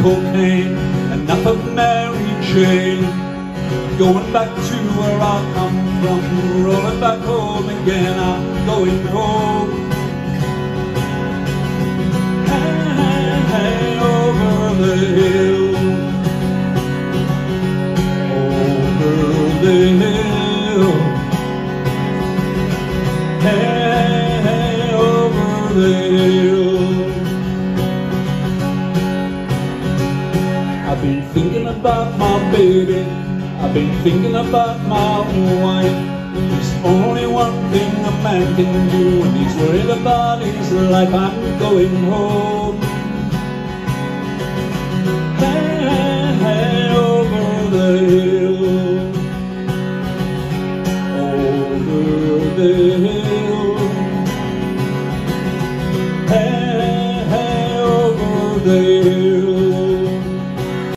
cocaine, enough of Mary Jane. Going back to where I come from, rolling back home again, I'm going home. Hey, hey, over the hill, over the hill. Hey, hey, over the hill. I've been thinking about my baby, I've been thinking about my wife. There's only one thing a man can do when he's worried about his life. I'm going home. Hey, hey, hey, over the hill, over the hill. Hey, hey, over the hill.